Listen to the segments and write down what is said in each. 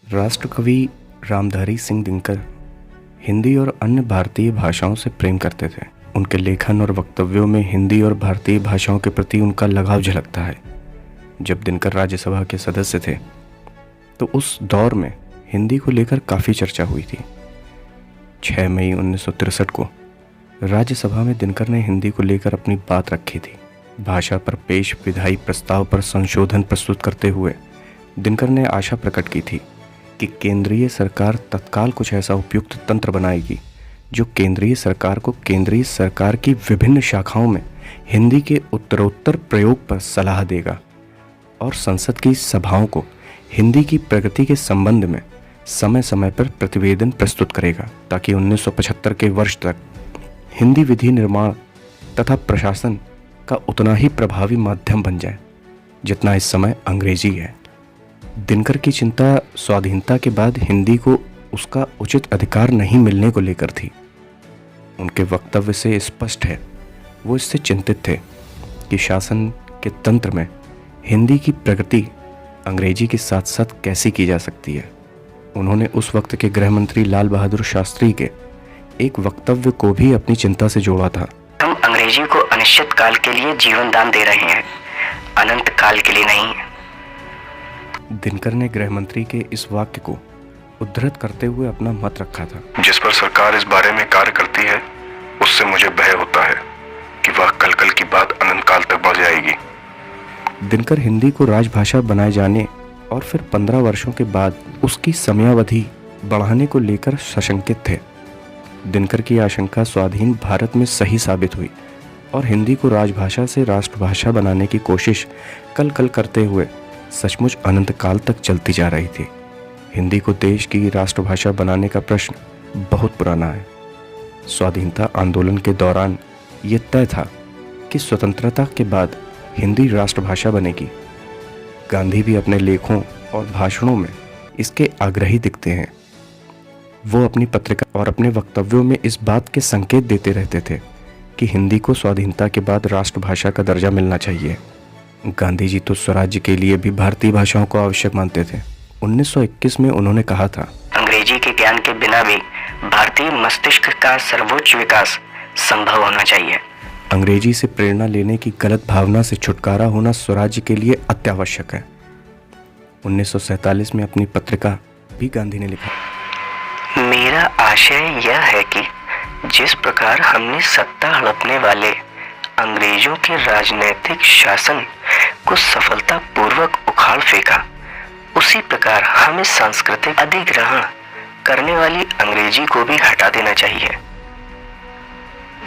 राष्ट्रकवि रामधारी सिंह दिनकर हिंदी और अन्य भारतीय भाषाओं से प्रेम करते थे। उनके लेखन और वक्तव्यों में हिंदी और भारतीय भाषाओं के प्रति उनका लगाव झलकता है। जब दिनकर राज्यसभा के सदस्य थे तो उस दौर में हिंदी को लेकर काफ़ी चर्चा हुई थी। 6 मई 1963 को राज्यसभा में दिनकर ने हिंदी को लेकर अपनी बात रखी थी। भाषा पर पेश विधायी प्रस्ताव पर संशोधन प्रस्तुत करते हुए दिनकर ने आशा प्रकट की थी कि केंद्रीय सरकार तत्काल कुछ ऐसा उपयुक्त तंत्र बनाएगी जो केंद्रीय सरकार को केंद्रीय सरकार की विभिन्न शाखाओं में हिंदी के उत्तरोत्तर प्रयोग पर सलाह देगा और संसद की सभाओं को हिंदी की प्रगति के संबंध में समय समय पर प्रतिवेदन प्रस्तुत करेगा, ताकि 1975 के वर्ष तक हिंदी विधि निर्माण तथा प्रशासन का उतना ही प्रभावी माध्यम बन जाए जितना इस समय अंग्रेजी है। दिनकर की चिंता स्वाधीनता के बाद हिंदी को उसका उचित अधिकार नहीं मिलने को लेकर थी। उनके वक्तव्य से स्पष्ट है वो इससे चिंतित थे कि शासन के तंत्र में हिंदी की प्रगति अंग्रेजी के साथ साथ कैसी की जा सकती है। उन्होंने उस वक्त के गृह मंत्री लाल बहादुर शास्त्री के एक वक्तव्य को भी अपनी चिंता से जोड़ा था। हम अंग्रेजी को अनिश्चित काल के लिए जीवन दान दे रहे हैं, अनंत काल के लिए नहीं। दिनकर ने गृह मंत्री के इस वाक्य को उद्धृत करते हुए अपना मत रखा था। जिस पर सरकार इस बारे में कार्य करती है उससे मुझे भय होता है कि वह कल की बात अनंत काल तक बढ़ जाएगी। दिनकर हिंदी को राजभाषा बनाए जाने और फिर 15 वर्षों के बाद उसकी समयावधि बढ़ाने को लेकर सशंकित थे। दिनकर की आशंका स्वाधीन भारत में सही साबित हुई और हिंदी को राजभाषा से राष्ट्रभाषा बनाने की कोशिश कल करते हुए सचमुच अनंत काल तक चलती जा रही थी। हिंदी को देश की राष्ट्रभाषा बनाने का प्रश्न बहुत पुराना है। स्वाधीनता आंदोलन के दौरान ये तय था कि स्वतंत्रता के बाद हिंदी राष्ट्रभाषा बनेगी। गांधी भी अपने लेखों और भाषणों में इसके आग्रही दिखते हैं। वो अपनी पत्रिका और अपने वक्तव्यों में इस बात के संकेत देते रहते थे कि हिंदी को स्वाधीनता के बाद राष्ट्रभाषा का दर्जा मिलना चाहिए। गांधी जी तो स्वराज्य के लिए भी भारतीय भाषाओं को आवश्यक मानते थे। 1921 में उन्होंने कहा था, अंग्रेजी के ज्ञान के बिना भी भारतीय मस्तिष्क का सर्वोच्च विकास संभव होना चाहिए। अंग्रेजी से प्रेरणा लेने की गलत भावना से छुटकारा होना स्वराज्य के लिए अत्यावश्यक है। 1947 में अपनी पत्रिका भी गांधी ने लिखा, मेरा आशय यह है कि जिस प्रकार हमने सत्ता हड़पने वाले अंग्रेजों के राजनीतिक शासन को सफलता पूर्वक उखाड़ फेंका, उसी प्रकार हमें सांस्कृतिक अधिग्रहण करने वाली अंग्रेजी को भी हटा देना चाहिए।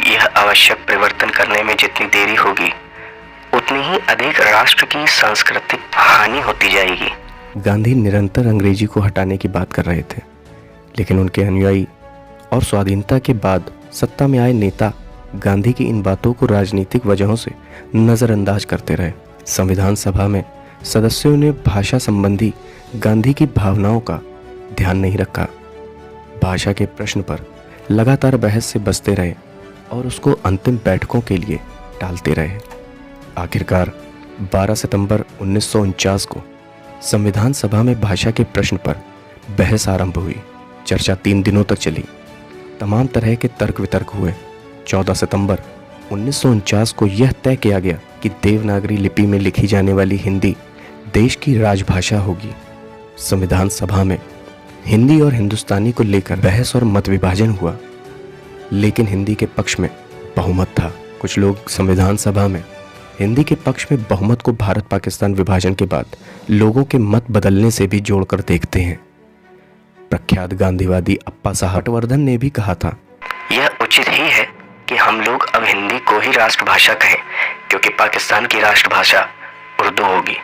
यह आवश्यक परिवर्तन करने में जितनी देरी होगी उतनी ही अधिक राष्ट्र की सांस्कृतिक हानि होती जाएगी। गांधी निरंतर अंग्रेजी को हटाने की बात कर रहे थे, लेकिन उनके अनुयायी और स्वाधीनता के बाद सत्ता में आए नेता गांधी की इन बातों को राजनीतिक वजहों से नज़रअंदाज करते रहे। संविधान सभा में सदस्यों ने भाषा संबंधी गांधी की भावनाओं का ध्यान नहीं रखा। भाषा के प्रश्न पर लगातार बहस से बचते रहे और उसको अंतिम बैठकों के लिए टालते रहे। आखिरकार 12 सितंबर 1949 को संविधान सभा में भाषा के प्रश्न पर बहस आरंभ हुई। चर्चा 3 दिनों तक चली। तमाम तरह के तर्क वितर्क हुए। 14 सितंबर 1949 को यह तय किया गया कि देवनागरी लिपि में लिखी जाने वाली हिंदी देश की राजभाषा होगी। संविधान सभा में हिंदी और हिंदुस्तानी को लेकर बहस और मत विभाजन हुआ, लेकिन हिंदी के पक्ष में बहुमत था। कुछ लोग संविधान सभा में हिंदी के पक्ष में बहुमत को भारत पाकिस्तान विभाजन के बाद लोगों के मत बदलने से भी जोड़कर देखते हैं। प्रख्यात गांधीवादी अप्पा साहब हर्षवर्धन ने भी कहा था, यह उचित ही है कि हम लोग अब हिंदी को ही राष्ट्रभाषा कहें, क्योंकि पाकिस्तान की राष्ट्रभाषा उर्दू होगी।